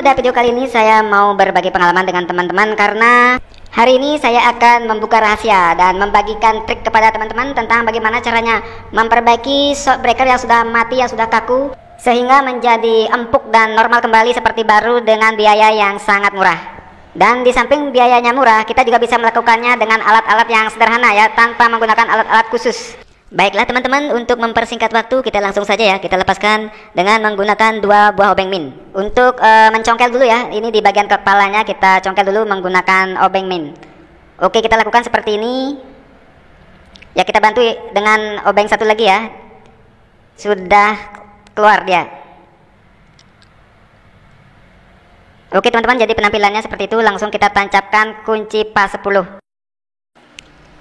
Pada video kali ini saya mau berbagi pengalaman dengan teman-teman karena hari ini saya akan membuka rahasia dan membagikan trik kepada teman-teman tentang bagaimana caranya memperbaiki shockbreaker yang sudah mati, yang sudah kaku, sehingga menjadi empuk dan normal kembali seperti baru dengan biaya yang sangat murah. Dan di samping biayanya murah, kita juga bisa melakukannya dengan alat-alat yang sederhana ya, tanpa menggunakan alat-alat khusus. Baiklah teman-teman, untuk mempersingkat waktu kita langsung saja ya, kita lepaskan dengan menggunakan 2 buah obeng min. Untuk mencongkel dulu ya, ini di bagian kepalanya kita congkel dulu menggunakan obeng min. Oke, kita lakukan seperti ini. Ya, kita bantu dengan obeng satu lagi ya. Sudah keluar dia. Oke teman-teman, jadi penampilannya seperti itu. Langsung kita tancapkan kunci pas 10.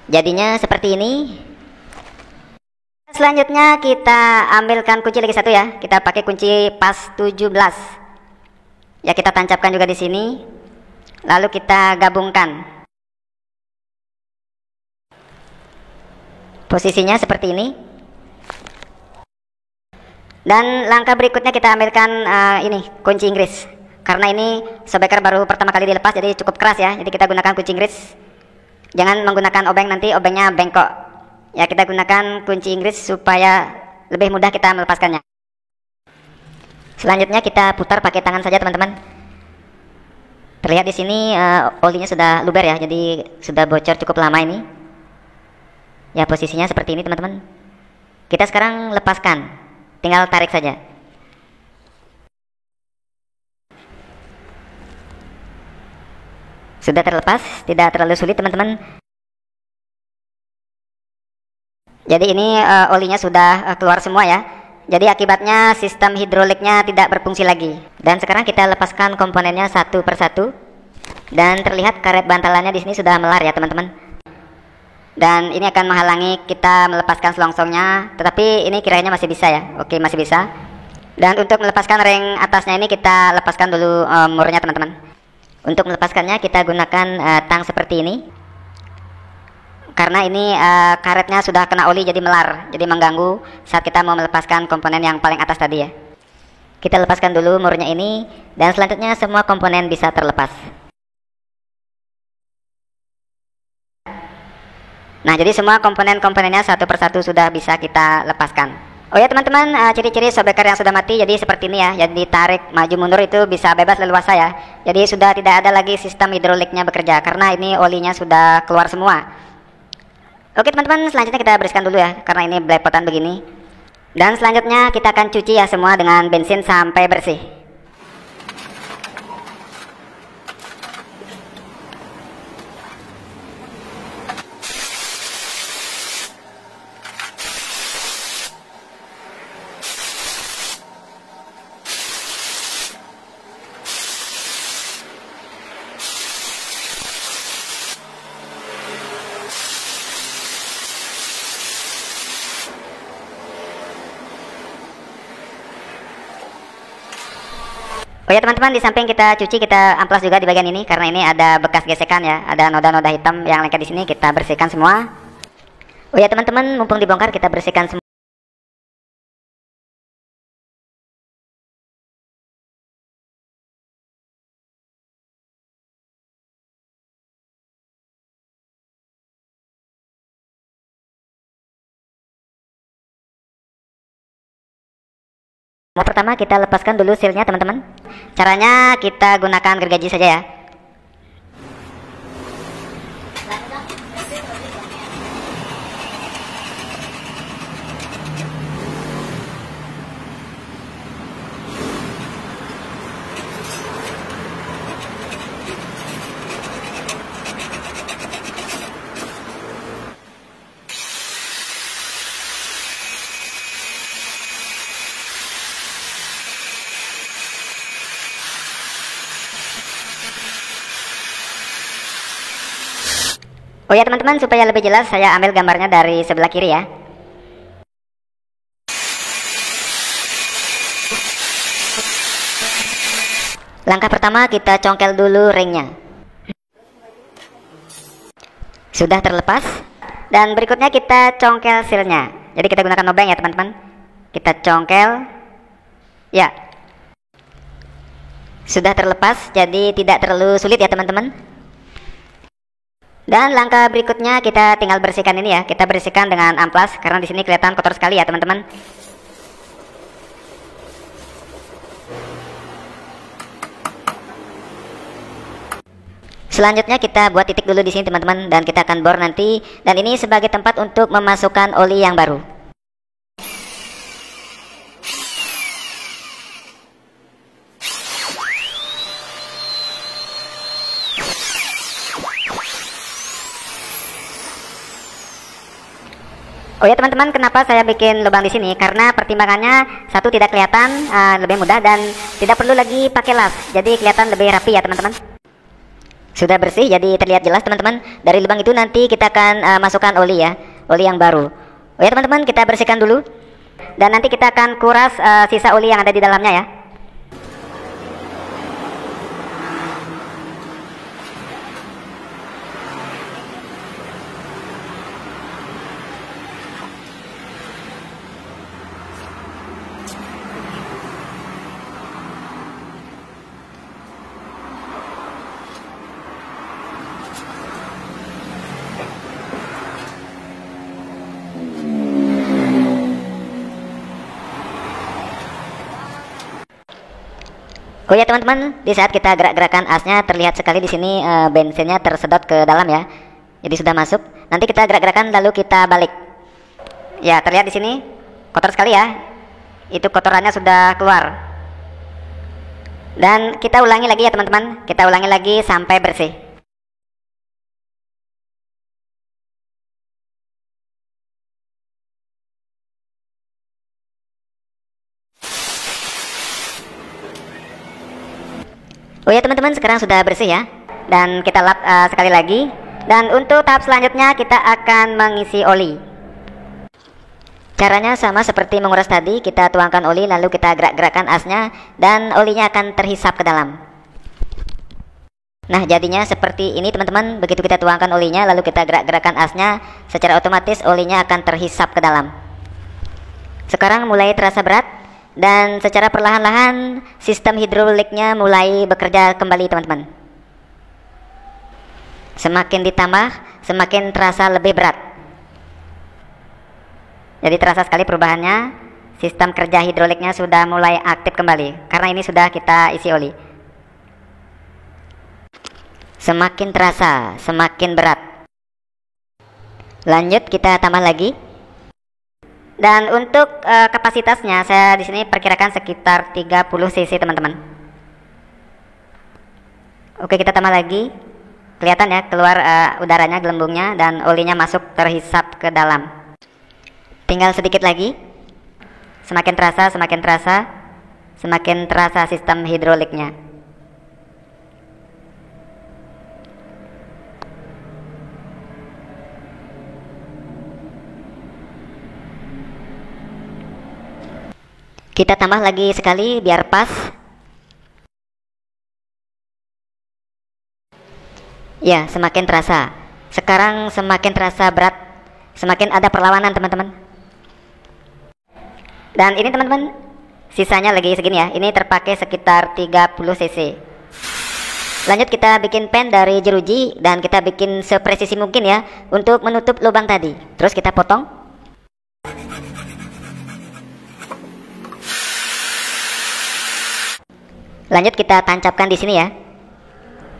Jadinya seperti ini. Selanjutnya kita ambilkan kunci lagi satu ya. Kita pakai kunci pas 17. Ya, kita tancapkan juga di sini. Lalu kita gabungkan. Posisinya seperti ini. Dan langkah berikutnya kita ambilkan ini kunci Inggris. Karena ini shockbreaker baru pertama kali dilepas, jadi cukup keras ya. Jadi kita gunakan kunci Inggris. Jangan menggunakan obeng, nanti obengnya bengkok. Ya, kita gunakan kunci Inggris supaya lebih mudah kita melepaskannya. Selanjutnya kita putar pakai tangan saja teman-teman. Terlihat di sini olinya sudah luber ya, jadi sudah bocor cukup lama ini. Ya, posisinya seperti ini teman-teman. Kita sekarang lepaskan, tinggal tarik saja. Sudah terlepas, tidak terlalu sulit teman-teman. Jadi ini olinya sudah keluar semua ya. Jadi akibatnya sistem hidroliknya tidak berfungsi lagi. Dan sekarang kita lepaskan komponennya satu persatu. Dan terlihat karet bantalannya di sini sudah melar ya teman-teman. Dan ini akan menghalangi kita melepaskan selongsongnya. Tetapi ini kiranya masih bisa ya. Oke, masih bisa. Dan untuk melepaskan ring atasnya ini kita lepaskan dulu murnya teman-teman. Untuk melepaskannya kita gunakan tang seperti ini. Karena ini karetnya sudah kena oli jadi melar, jadi mengganggu saat kita mau melepaskan komponen yang paling atas tadi ya. Kita lepaskan dulu murnya ini, dan selanjutnya semua komponen bisa terlepas. Nah, jadi semua komponen-komponennya satu persatu sudah bisa kita lepaskan. Oh ya teman-teman, ciri-ciri shockbreaker yang sudah mati jadi seperti ini ya. Jadi tarik maju mundur itu bisa bebas leluasa ya. Jadi sudah tidak ada lagi sistem hidroliknya bekerja karena ini olinya sudah keluar semua. Oke teman-teman, selanjutnya kita bersihkan dulu ya, karena ini belepotan begini. Dan selanjutnya kita akan cuci ya semua dengan bensin sampai bersih. Oh ya teman-teman, di samping kita cuci, kita amplas juga di bagian ini karena ini ada bekas gesekan ya, ada noda-noda hitam yang lengket di sini, kita bersihkan semua. Oh ya teman-teman, mumpung dibongkar kita bersihkan semua. Pertama kita lepaskan dulu sealnya teman-teman. Caranya kita gunakan gergaji saja ya. Oh ya teman-teman, supaya lebih jelas saya ambil gambarnya dari sebelah kiri ya. Langkah pertama kita congkel dulu ringnya. Sudah terlepas. Dan berikutnya kita congkel sealnya. Jadi kita gunakan obeng ya teman-teman. Kita congkel. Ya. Sudah terlepas, jadi tidak terlalu sulit ya teman-teman. Dan langkah berikutnya kita tinggal bersihkan ini ya. Kita bersihkan dengan amplas karena di sini kelihatan kotor sekali ya teman-teman. Selanjutnya kita buat titik dulu di sini teman-teman, dan kita akan bor nanti, dan ini sebagai tempat untuk memasukkan oli yang baru. Oh ya teman-teman, kenapa saya bikin lubang di sini? Karena pertimbangannya satu tidak kelihatan, lebih mudah, dan tidak perlu lagi pakai las, jadi kelihatan lebih rapi ya teman-teman. Sudah bersih, jadi terlihat jelas teman-teman. Dari lubang itu nanti kita akan masukkan oli ya, oli yang baru. Oh ya teman-teman, kita bersihkan dulu, dan nanti kita akan kuras sisa oli yang ada di dalamnya ya. Oh ya teman-teman, di saat kita gerak-gerakan asnya terlihat sekali di sini bensinnya tersedot ke dalam ya. Jadi sudah masuk. Nanti kita gerak-gerakan lalu kita balik. Ya, terlihat di sini kotor sekali ya. Itu kotorannya sudah keluar. Dan kita ulangi lagi ya teman-teman. Kita ulangi lagi sampai bersih. Oh ya teman-teman, sekarang sudah bersih ya. Dan kita lap sekali lagi. Dan untuk tahap selanjutnya kita akan mengisi oli. Caranya sama seperti menguras tadi. Kita tuangkan oli lalu kita gerak-gerakkan asnya, dan olinya akan terhisap ke dalam. Nah jadinya seperti ini teman-teman. Begitu kita tuangkan olinya lalu kita gerak-gerakkan asnya, secara otomatis olinya akan terhisap ke dalam. Sekarang mulai terasa berat, dan secara perlahan-lahan sistem hidroliknya mulai bekerja kembali teman-teman. Semakin ditambah, semakin terasa lebih berat. Jadi terasa sekali perubahannya. Sistem kerja hidroliknya sudah mulai aktif kembali, karena ini sudah kita isi oli. Semakin terasa, semakin berat. Lanjut kita tambah lagi. Dan untuk kapasitasnya saya di sini perkirakan sekitar 30 cc teman-teman. Oke, kita tambah lagi. Kelihatan ya keluar udaranya, gelembungnya, dan olinya masuk terhisap ke dalam. Tinggal sedikit lagi. Semakin terasa, semakin terasa, semakin terasa sistem hidroliknya. Kita tambah lagi sekali biar pas. Ya, semakin terasa. Sekarang semakin terasa berat, semakin ada perlawanan teman-teman. Dan ini teman-teman, sisanya lagi segini ya. Ini terpakai sekitar 30 cc. Lanjut kita bikin pen dari jeruji, dan kita bikin sepresisi mungkin ya untuk menutup lubang tadi. Terus kita potong. Lanjut kita tancapkan di sini ya.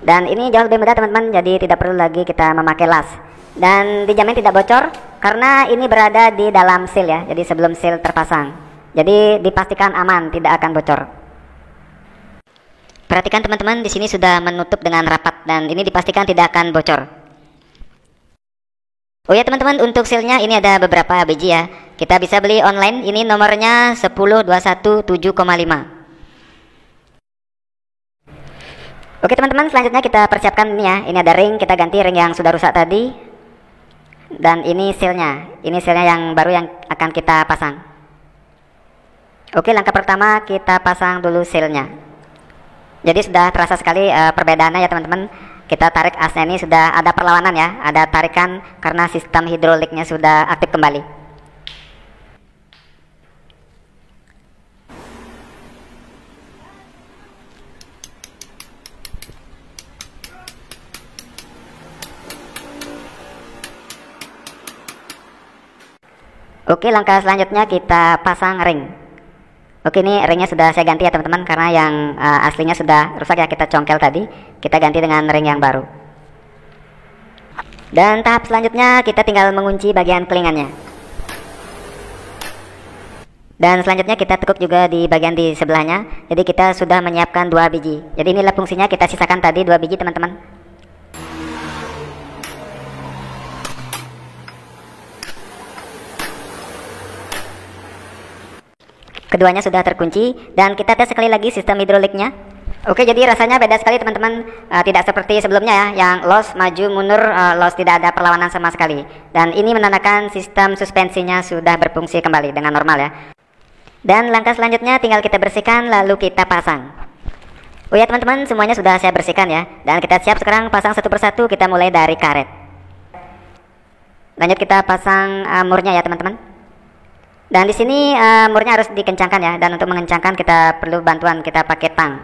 Dan ini jauh lebih mudah teman-teman, jadi tidak perlu lagi kita memakai las. Dan dijamin tidak bocor karena ini berada di dalam seal ya. Jadi sebelum seal terpasang. Jadi dipastikan aman, tidak akan bocor. Perhatikan teman-teman, di sini sudah menutup dengan rapat, dan ini dipastikan tidak akan bocor. Oh ya teman-teman, untuk sealnya ini ada beberapa biji ya. Kita bisa beli online. Ini nomornya 10217,5. Oke teman-teman, selanjutnya kita persiapkan ini ya. Ini ada ring, kita ganti ring yang sudah rusak tadi. Dan ini sealnya. Ini sealnya yang baru yang akan kita pasang. Oke, langkah pertama kita pasang dulu sealnya. Jadi sudah terasa sekali perbedaannya ya teman-teman. Kita tarik asnya, ini sudah ada perlawanan ya. Ada tarikan karena sistem hidroliknya sudah aktif kembali. Oke, langkah selanjutnya kita pasang ring. Oke, ini ringnya sudah saya ganti ya teman-teman, karena yang aslinya sudah rusak ya, kita congkel tadi. Kita ganti dengan ring yang baru. Dan tahap selanjutnya kita tinggal mengunci bagian kelingannya. Dan selanjutnya kita tekuk juga di bagian di sebelahnya. Jadi kita sudah menyiapkan 2 biji. Jadi inilah fungsinya, kita sisakan tadi 2 biji teman-teman. Keduanya sudah terkunci dan kita tes sekali lagi sistem hidroliknya. Oke, jadi rasanya beda sekali teman-teman, tidak seperti sebelumnya ya, yang los maju mundur, los tidak ada perlawanan sama sekali. Dan ini menandakan sistem suspensinya sudah berfungsi kembali dengan normal ya. Dan langkah selanjutnya tinggal kita bersihkan lalu kita pasang. Oh ya teman-teman, semuanya sudah saya bersihkan ya. Dan kita siap sekarang pasang satu persatu, kita mulai dari karet. Lanjut kita pasang murnya ya teman-teman. Dan di sini murnya harus dikencangkan ya, dan untuk mengencangkan kita perlu bantuan, kita pakai tang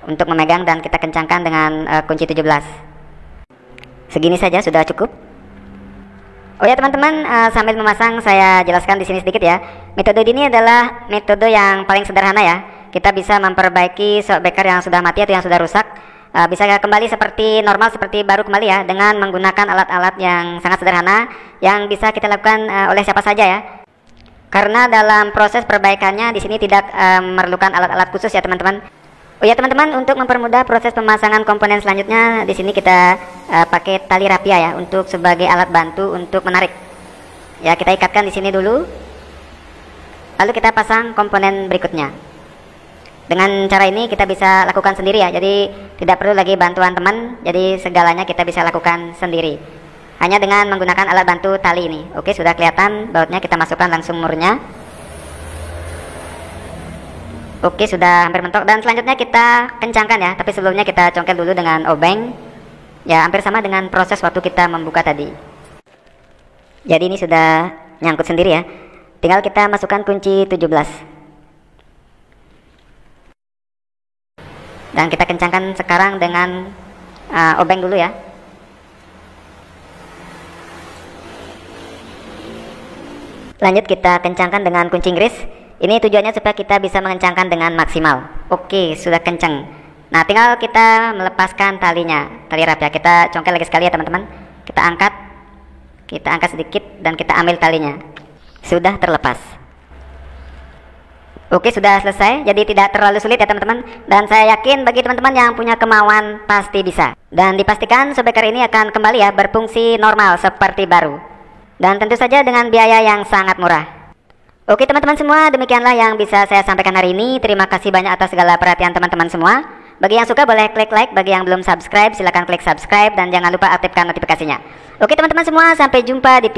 untuk memegang dan kita kencangkan dengan kunci 17. Segini saja sudah cukup. Oh ya teman-teman, sambil memasang saya jelaskan di sini sedikit ya. Metode ini adalah metode yang paling sederhana ya. Kita bisa memperbaiki shockbreaker yang sudah mati atau yang sudah rusak, bisa kembali seperti normal, seperti baru kembali ya, dengan menggunakan alat-alat yang sangat sederhana yang bisa kita lakukan oleh siapa saja ya. Karena dalam proses perbaikannya di sini tidak memerlukan alat-alat khusus ya teman-teman. Oh ya teman-teman, untuk mempermudah proses pemasangan komponen selanjutnya, di sini kita pakai tali rapia ya, untuk sebagai alat bantu untuk menarik. Ya, kita ikatkan di sini dulu. Lalu kita pasang komponen berikutnya. Dengan cara ini kita bisa lakukan sendiri ya. Jadi tidak perlu lagi bantuan teman. Jadi segalanya kita bisa lakukan sendiri. Hanya dengan menggunakan alat bantu tali ini. Oke, sudah kelihatan bautnya, kita masukkan langsung murnya. Oke, sudah hampir mentok. Dan selanjutnya kita kencangkan ya, tapi sebelumnya kita congkel dulu dengan obeng. Ya, hampir sama dengan proses waktu kita membuka tadi. Jadi ini sudah nyangkut sendiri ya. Tinggal kita masukkan kunci 17. Dan kita kencangkan sekarang dengan obeng dulu ya. Lanjut kita kencangkan dengan kunci Inggris. Ini tujuannya supaya kita bisa mengencangkan dengan maksimal. Oke, sudah kencang. Nah, tinggal kita melepaskan talinya, tali rapia. Kita congkel lagi sekali ya teman-teman. Kita angkat sedikit dan kita ambil talinya. Sudah terlepas. Oke, sudah selesai. Jadi tidak terlalu sulit ya teman-teman. Dan saya yakin bagi teman-teman yang punya kemauan pasti bisa. Dan dipastikan shockbreaker ini akan kembali ya berfungsi normal seperti baru. Dan tentu saja dengan biaya yang sangat murah. Oke teman-teman semua, demikianlah yang bisa saya sampaikan hari ini. Terima kasih banyak atas segala perhatian teman-teman semua. Bagi yang suka boleh klik like, bagi yang belum subscribe silahkan klik subscribe, dan jangan lupa aktifkan notifikasinya. Oke teman-teman semua, sampai jumpa di